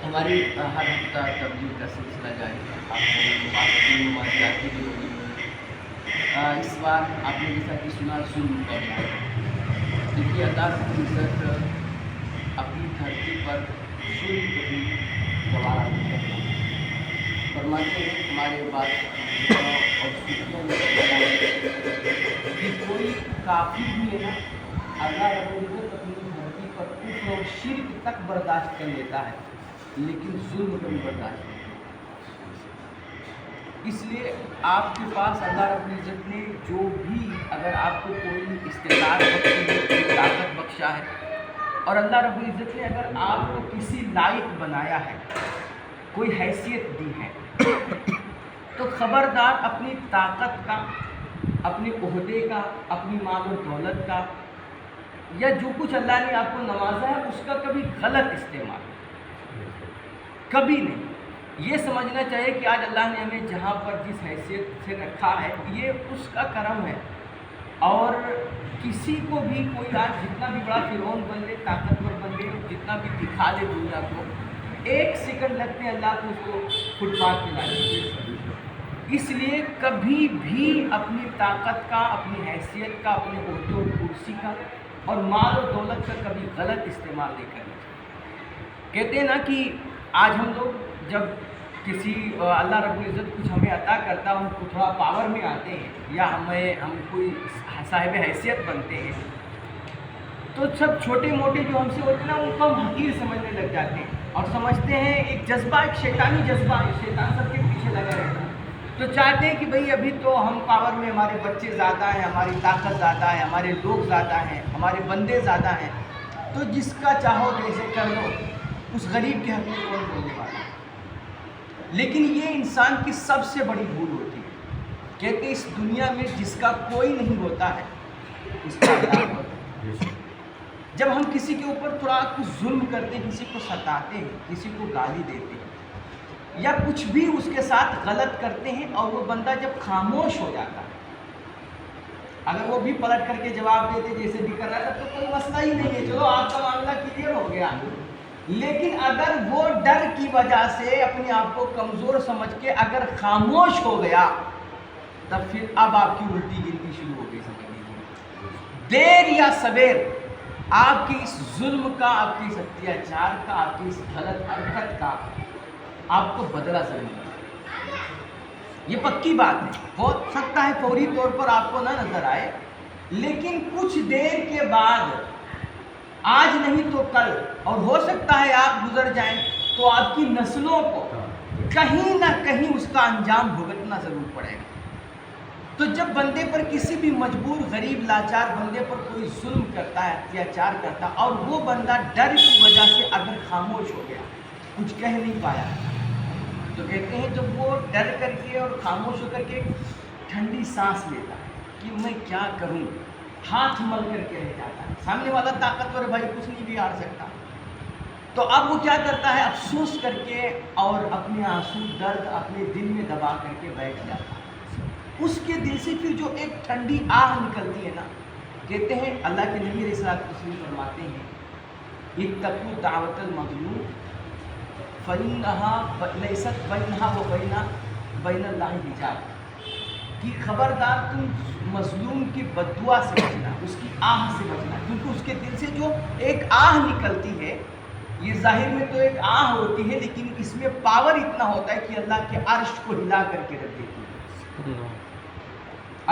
ہماری ہر ہفتہ تبلیغ کا سلسلہ جاری ہے. آپ کو معاشرتی معاشیاتی بھی ہوگی. اس بار آپ نے جیسا کہ سنا ظلم کا بیان. دیکھیے اللہ رب العزت اپنی دھرتی پر ظلم کو بھی گوارا نہیں کرتا. فرماتے ہیں ہمارے بات اور صوفیوں میں کہ کوئی کافر بھی ہے نا اللہ رب العزت اپنی دھرتی پر کفر اور شرک تک برداشت کر لیتا ہے لیکن ظلم کبھی برداشت نہیں کرتا. اس لیے آپ کے پاس اللہ رب العزت نے جو بھی اگر آپ کو کوئی استطاعت بخشی ہے کوئی طاقت بخشا ہے اور اللہ رب العزت نے اگر آپ کو کسی لائق بنایا ہے کوئی حیثیت دی ہے تو خبردار اپنی طاقت کا اپنے عہدے کا اپنی مال و دولت کا یا جو کچھ اللہ نے آپ کو نوازا ہے اس کا کبھی غلط استعمال کبھی نہیں. یہ سمجھنا چاہیے کہ آج اللہ نے ہمیں جہاں پر جس حیثیت سے رکھا ہے یہ اس کا کرم ہے. اور کسی کو بھی کوئی آج جتنا بھی بڑا فرعون بن لے طاقتور بن لے جتنا بھی دکھا دے دنیا کو ایک سیکنڈ لگتے ہیں اللہ کو اس کو فٹ پاتھ پہ لانے. اس لیے کبھی بھی اپنی طاقت کا اپنی حیثیت کا اپنے عہدے اور کرسی کا اور مال و دولت کا کبھی غلط استعمال نہیں کرنا چاہیے. کہتے ہیں نا کہ آج ہم لوگ جب کسی اللہ رب العزت کچھ ہمیں عطا کرتا ہم کو تھوڑا پاور میں آتے ہیں یا ہم کوئی صاحب حیثیت بنتے ہیں تو سب چھوٹے موٹے جو ہم سے ہوتے ہیں نا ان کو ہم حقیر سمجھنے لگ جاتے ہیں اور سمجھتے ہیں ایک جذبہ ایک شیطانی جذبہ ہے. شیطان سب کے پیچھے لگا رہتا ہے تو چاہتے ہیں کہ بھئی ابھی تو ہم پاور میں ہمارے بچے زیادہ ہیں ہماری طاقت زیادہ ہے ہمارے لوگ زیادہ ہیں ہمارے بندے زیادہ ہیں تو جس کا چاہو جیسے کر لو. اس غریب کے حق میں کون بولنے والا ہے. لیکن یہ انسان کی سب سے بڑی بھول ہوتی ہے. کہتے ہیں اس دنیا میں جس کا کوئی نہیں ہوتا ہے اس کا اللہ ہوتا ہے. جب ہم کسی کے اوپر تھوڑا کچھ ظلم کرتے ہیں کسی کو ستاتے ہیں کسی کو گالی دیتے ہیں یا کچھ بھی اس کے ساتھ غلط کرتے ہیں اور وہ بندہ جب خاموش ہو جاتا ہے اگر وہ بھی پلٹ کر کے جواب دیتے جیسے بھی کر رہا تھا تو کوئی مسئلہ ہی نہیں ہے چلو آپ کا معاملہ کلیئر ہو گیا. لیکن اگر وہ ڈر کی وجہ سے اپنے آپ کو کمزور سمجھ کے اگر خاموش ہو گیا تب پھر اب آپ کی الٹی گنتی شروع ہو گئی. سمجھ لیجیے دیر یا سویر آپ کی اس ظلم کا آپ کی اس اتیاچار کا آپ کی اس غلط حرکت کا آپ کو بدلہ ضرور ملے. یہ پکی بات ہے. ہو سکتا ہے فوری طور پر آپ کو نہ نظر آئے لیکن کچھ دیر کے بعد آج نہیں تو کل اور ہو سکتا ہے آپ گزر جائیں تو آپ کی نسلوں کو کہیں نہ کہیں اس کا انجام بھگتنا ضرور پڑے گا. تو جب بندے پر کسی بھی مجبور غریب لاچار بندے پر کوئی ظلم کرتا ہے اتیاچار کرتا ہے اور وہ بندہ ڈر کی وجہ سے اگر خاموش ہو گیا کچھ کہہ نہیں پایا تو کہتے ہیں جب وہ ڈر کر کے اور خاموش ہو کر کے ٹھنڈی سانس لیتا ہے کہ میں کیا کروں ہاتھ مل کر کے رہ جاتا ہے. سامنے والا طاقتور بھائی کچھ نہیں بھی ہار سکتا تو اب وہ کیا کرتا ہے افسوس کر کے اور اپنے آنسو درد اپنے دل میں دبا کر کے بیٹھ جاتا ہے. اس کے دل سے پھر جو ایک ٹھنڈی آہ نکلتی ہے نا کہتے ہیں اللہ کے نبی علیہ الصلوۃ والسلام فرماتے ہیں اتقوا دعوت المظلوم فإنها لیست بینها وبین اللہ حجاب کہ خبردار تم مظلوم کی بددعا سے بچنا اس کی آہ سے بچنا کیونکہ اس کے دل سے جو ایک آہ نکلتی ہے یہ ظاہر میں تو ایک آہ ہوتی ہے لیکن اس میں پاور اتنا ہوتا ہے کہ اللہ کے عرش کو ہلا کر کے رکھ دیتی ہے.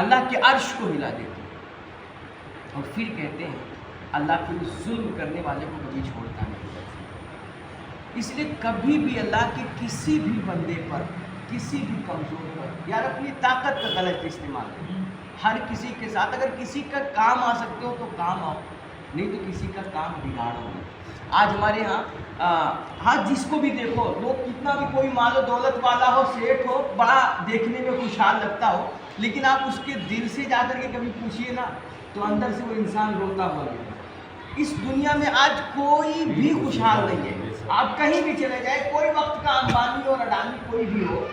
اللہ کے عرش کو ہلا دیتی ہے. اور پھر کہتے ہیں اللہ پھر ظلم کرنے والے کو کبھی چھوڑتا نہیں. اس لیے کبھی بھی اللہ کے کسی بھی بندے پر کسی بھی کمزور پر یار اپنی طاقت کا غلط استعمال کریں. ہر کسی کے ساتھ اگر کسی کا کام آ سکتے ہو تو کام آؤ نہیں تو کسی کا کام بگاڑو. آج ہمارے ہاں جس کو بھی دیکھو لوگ کتنا بھی کوئی مال و دولت والا ہو سیٹ ہو بڑا دیکھنے میں خوشحال لگتا ہو لیکن آپ اس کے دل سے جا کر کے کبھی پوچھیے نا تو اندر سے وہ انسان روتا ہوا ملے. اس دنیا میں آج کوئی بھی خوشحال نہیں ہے. آپ کہیں بھی چلے جائیں کوئی وقت کا امبانی اور اڈانی کوئی بھی ہو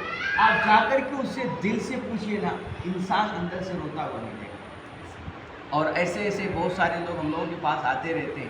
آپ جا کر کے اس سے دل سے پوچھیے نا انسان اندر سے روتا ہوا ملے گا. اور ایسے ایسے بہت سارے لوگ ہم لوگوں کے پاس آتے رہتے ہیں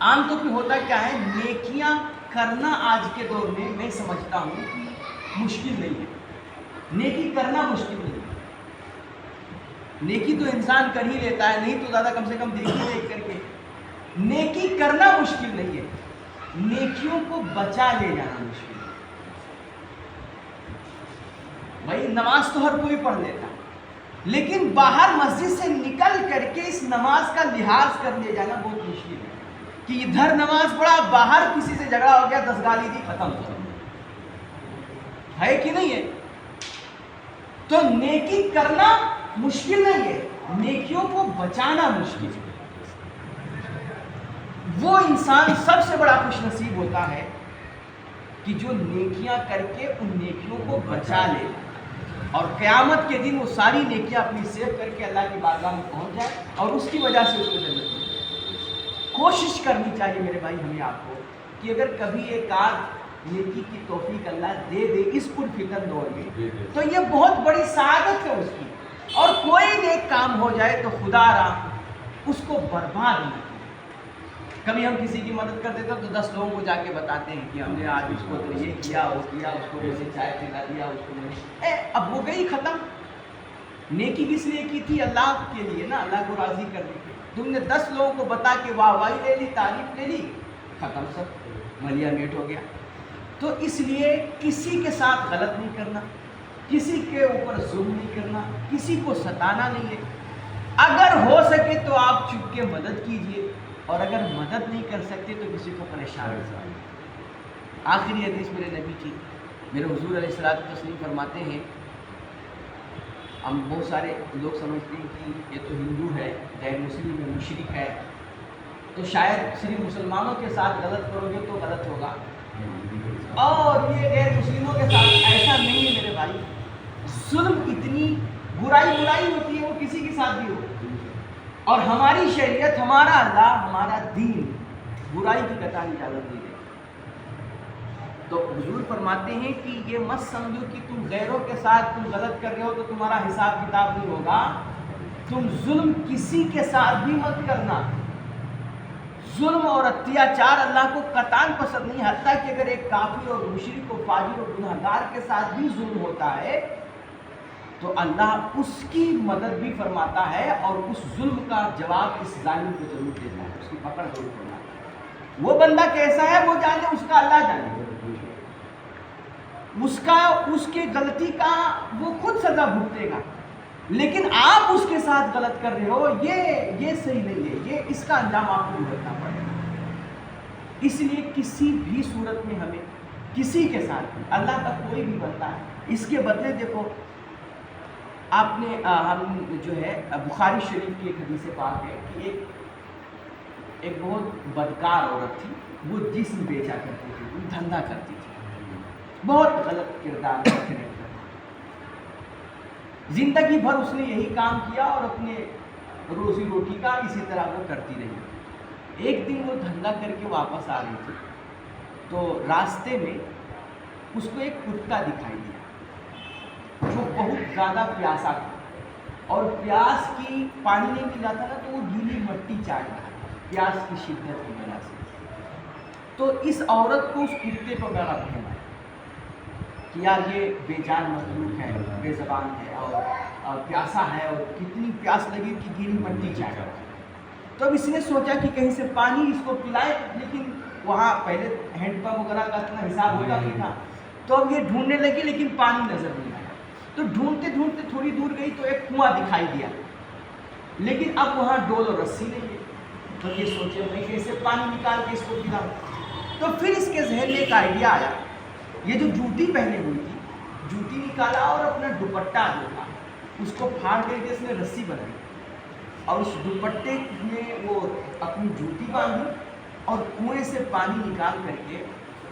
عام طور پہ ہوتا کیا ہے، نیکیاں کرنا آج کے دور میں سمجھتا ہوں کہ مشکل نہیں ہے، نیکی کرنا مشکل نہیں ہے، نیکی تو انسان کر ہی لیتا ہے، نہیں تو زیادہ کم سے کم دیکھ کر کے، نیکی کرنا مشکل نہیں ہے، نیکیوں کو بچا لے جانا مشکل ہے۔ بھائی نماز تو ہر کوئی پڑھ لیتا ہے، لیکن باہر مسجد سے نکل کر کے اس نماز کا لحاظ کر لے جانا بہت مشکل ہے، کہ ادھر نماز پڑھا، باہر کسی سے جھگڑا ہو گیا، 10 گالی دی، ختم ہے کہ نہیں ہے؟ تو نیکی کرنا مشکل نہیں ہے، نیکیوں کو بچانا مشکل ہے۔ وہ انسان سب سے بڑا خوش نصیب ہوتا ہے کہ جو نیکیاں کر کے ان نیکیوں کو بچا لے، اور قیامت کے دن وہ ساری نیکیاں اپنی سیو کر کے اللہ کی بارگاہ میں پہنچ جائے، اور اس کی وجہ سے اس کو جنت ملے۔ کوشش کرنی چاہیے میرے بھائی ہمیں آپ کو کہ اگر کبھی ایک آدھ نیکی کی توفیق اللہ دے دے اس پرفتن دور میں، تو یہ بہت بڑی سعادت ہے اس کی، اور کوئی نیک کام ہو جائے تو خدا را اس کو برباد نہ کرے۔ کبھی ہم کسی کی مدد کر دیتے تو 10 لوگوں کو جا کے بتاتے ہیں کہ ہم نے آج اس کو تو یہ کیا، وہ کیا، اس کو ویسے چائے پلا دیا، اس کو میں اب وہ گئی ختم۔ نیکی کس لیے کی تھی؟ اللہ کے لیے نا، اللہ کو راضی کرنے کے۔ تم نے 10 لوگوں کو بتا کے واہ واہی لے لی، تعریف لے لی، ختم، سب ملیا میٹ ہو گیا۔ تو اس لیے کسی کے ساتھ غلط نہیں کرنا، کسی کے اوپر ظلم نہیں کرنا، کسی کو ستانا نہیں ہے۔ اگر ہو سکے تو آپ چپ کے مدد کیجئے، اور اگر مدد نہیں کر سکتے تو کسی کو پریشان نہ کریں۔ آخری حدیث میرے نبی کی، میرے حضور علیہ الصلوۃ والتسلیم فرماتے ہیں، ہم بہت سارے لوگ سمجھتے ہیں کہ یہ تو ہندو ہے، غیر مسلم ہے، مشرک ہے، تو شاید صرف مسلمانوں کے ساتھ غلط کرو گے تو غلط ہوگا، اور یہ غیر مسلموں کے ساتھ ایسا نہیں ہے میرے بھائی۔ ظلم اتنی برائی ہوتی ہے، وہ کسی کے ساتھ بھی ہو، اور ہماری شریعت، ہمارا اللہ، ہمارا دین برائی کی قطعی اجازت نہیں دیتا۔ تو حضور فرماتے ہیں کہ یہ مت سمجھو کہ تم غیروں کے ساتھ تم غلط کر رہے ہو تو تمہارا حساب کتاب نہیں ہوگا، تم ظلم کسی کے ساتھ بھی مت کرنا۔ ظلم اور اتیاچار اللہ کو قطعاً پسند نہیں، حتیٰ کہ اگر ایک کافر اور مشرک اور فاجر اور گنہگار کے ساتھ بھی ظلم ہوتا ہے تو اللہ اس کی مدد بھی فرماتا ہے، اور اس ظلم کا جواب اس ظالم کو ضرور دیتا ہے، اس کی پکڑ ضرور فرماتا ہے۔ وہ بندہ کیسا ہے وہ جانے، اس کا اللہ جانے، اس کے غلطی کا وہ خود سزا بھگتے گا، لیکن آپ اس کے ساتھ غلط کر رہے ہو، یہ صحیح نہیں ہے، یہ اس کا انجام آپ کو بھگتنا پڑے گا۔ اس لیے کسی بھی صورت میں ہمیں کسی کے ساتھ، اللہ کا کوئی بھی بندہ ہے، اس کے بدلے دیکھو آپ نے ہم جو ہے بخاری شریف کی ایک حدیث پاک ہے کہ ایک بہت بدکار عورت تھی، وہ جسم بیچا کرتی تھی، وہ دھندا کرتی تھی، بہت غلط کردار کرتی، زندگی بھر اس نے یہی کام کیا اور اپنے روزی روٹی کا اسی طرح وہ کرتی رہی۔ ایک دن وہ دھندا کر کے واپس آ رہی تھی تو راستے میں اس کو ایک کتا دکھائی دیا جو بہت زیادہ پیاسا تھا، اور پیاس کی پانی نہیں مل رہا تھا نا، تو وہ گیلی مٹی چاٹ رہا تھا پیاس کی شدت کی وجہ سے۔ تو اس عورت کو اس کتے پر بڑا رحم آیا کہ یار یہ بے جان مخلوق ہے، بے زبان ہے اور پیاسا ہے، اور کتنی پیاس لگی کہ گیلی مٹی چاٹ رہا ہے۔ تو اب اس نے سوچا کہ کہیں سے پانی اس کو پلائے، لیکن وہاں پہلے ہینڈ پمپ وغیرہ کا اتنا حساب ہوتا نہیں تھا، تو اب یہ ڈھونڈنے لگی لیکن پانی نظر نہیں آیا۔ تو ڈھونڈتے ڈھونڈتے تھوڑی دور گئی تو ایک کنواں دکھائی دیا، لیکن اب وہاں ڈول اور رسی نہیں ہے، تو یہ سوچے میں کیسے پانی نکال کے اس کو پلاؤں۔ تو پھر اس کے ذہن میں ایک آئیڈیا آیا، یہ جو جوتی پہنے ہوئی تھی، جوتی نکالا اور اپنا دوپٹہ جو تھا اس کو پھاڑ کر کے اس نے رسی بنائی، اور اس دوپٹے میں وہ اپنی جوتی باندھی اور کنویں سے پانی نکال کر کے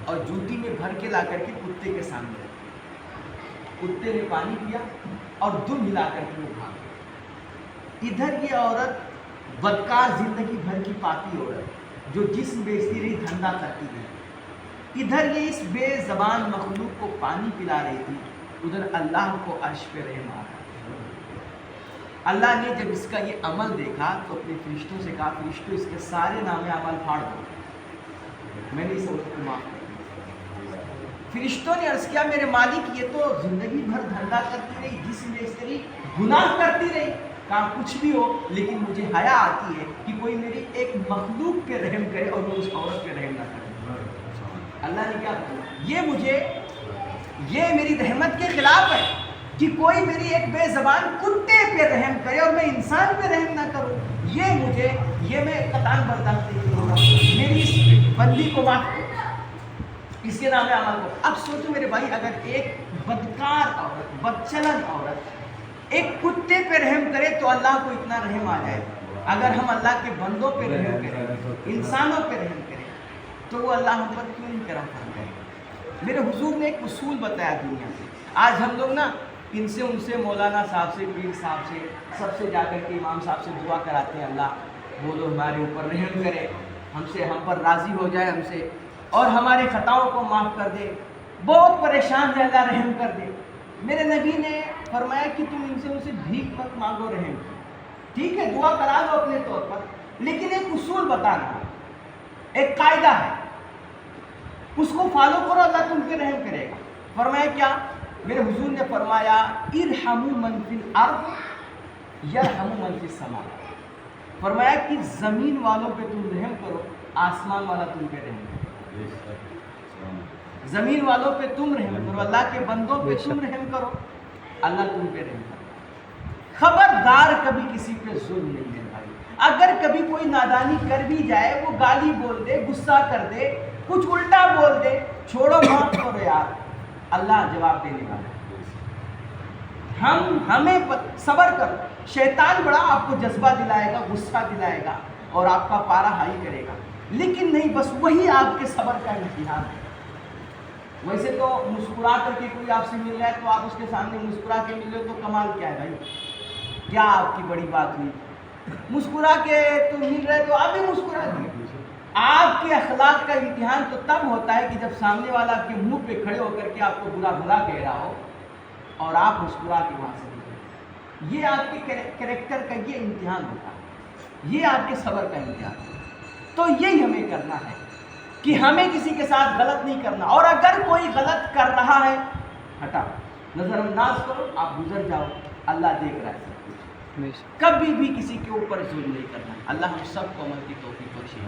اور جوتی میں بھر کے لا کر کے کتے کے سامنے رکھی۔ کتے نے پانی پیا اور دم ہلا کر کے وہ بھاگ گیا۔ ادھر یہ عورت بدکار، زندگی بھر کی پاپی عورت جو جسم بیچتی رہی، دھندا کرتی رہی، ادھر یہ اس بے زبان مخلوق کو پانی پلا رہی تھی، ادھر اللہ کو عرش پہ رحم آ رہا۔ اللہ نے جب اس کا یہ عمل دیکھا تو اپنے فرشتوں سے کہا، فرشتوں اس کے سارے نام اعمال پھاڑ دو، میں نے اس عورت کو معاف کر دیا۔ فرشتوں نے عرض کیا میرے مالک یہ تو زندگی بھر دھندا کرتی رہی، جسم استری گناہ کرتی رہی، کہا کچھ بھی ہو لیکن مجھے حیا آتی ہے کہ کوئی میری ایک مخلوق پہ رحم کرے اور میں اس عورت پہ رحم نہ کرے۔ اللہ نے کیا کہا یہ میری رحمت کے خلاف ہے کہ کوئی میری ایک بے زبان کتے پہ رحم کرے اور میں انسان پہ رحم نہ کروں، یہ میں قطعاً برداشت نہیں کروں گا، میری اس بندی کو معاف کرو، اس کے نام عمل کو۔ اب سوچو میرے بھائی، اگر ایک بدکار عورت، بدچلن عورت ایک کتے پہ رحم کرے تو اللہ کو اتنا رحم آ جائے، اگر ہم اللہ کے بندوں پہ رحم کریں، انسانوں پہ رحم کریں، تو وہ اللہ ہم پر کیوں نہیں کرم فرمائے؟ میرے حضور نے ایک اصول بتایا دنیا سے، آج ہم لوگ نا ان سے مولانا صاحب سے، پیر صاحب سے، سب سے جا کر کے امام صاحب سے دعا کراتے ہیں، اللہ وہ لوگ ہمارے اوپر رحم کرے، ہم پر راضی ہو جائے ہم سے اور ہمارے خطاؤں کو معاف کر دے، بہت پریشان ہے اللہ رحم کر دے۔ میرے نبی نے فرمایا کہ تم ان سے بھیک مت مانگو رحم کی، ٹھیک ہے دعا کرا دو اپنے طور پر، لیکن ایک اصول بتانا، ایک قاعدہ ہے، اس کو فالو کرو، اللہ تم پہ رحم کرے گا۔ فرمایا کیا؟ میرے حضور نے فرمایا ارحموا من فی الارض یرحموا من فی السماء، فرمایا کہ زمین والوں پہ تم رحم کرو، آسمان والا تم پہ رحم کرے، زمین والوں پہ تم رحم کرو، اللہ کے بندوں پہ تم رحم کرو، اللہ تم پہ رحم کرے۔ خبردار کبھی کسی پہ ظلم نہیں ہے بھائی، اگر کبھی کوئی نادانی کر بھی جائے، وہ گالی بول دے، غصہ کر دے، کچھ الٹا بول دے، چھوڑو معاف کرو یار، اللہ جواب دینے والا ہے۔ ہمیں صبر کرو، شیطان بڑا آپ کو جذبہ دلائے گا، غصہ دلائے گا اور آپ کا پارا ہائی کرے گا، لیکن نہیں، بس وہی آپ کے صبر کا امتحان ہے۔ ویسے تو مسکرا کر کے کوئی آپ سے مل رہا ہے تو آپ اس کے سامنے مسکرا کے مل رہے ہو تو کمال کیا ہے بھائی، کیا آپ کی بڑی بات ہوئی؟ مسکرا کے تو مل رہے تو آپ بھی مسکرا دیے۔ آپ کے اخلاق کا امتحان تو تب ہوتا ہے کہ جب سامنے والا آپ کے منہ پہ کھڑے ہو کر کے آپ کو برا بھلا کہہ رہا ہو اور آپ مسکرا کے وہاں سے نکلیں، یہ آپ کے کریکٹر کا یہ امتحان ہوتا ہے، یہ آپ کے صبر کا امتحان ہے۔ تو یہی ہمیں کرنا ہے کہ ہمیں کسی کے ساتھ غلط نہیں کرنا، اور اگر کوئی غلط کر رہا ہے ہٹا، نظر انداز کرو، آپ گزر جاؤ، اللہ دیکھ رہا ہے سب کچھ۔ کبھی بھی کسی کے اوپر ظلم نہیں کرنا۔ اللہ ہم سب کو عمل کی توفیق بخشے۔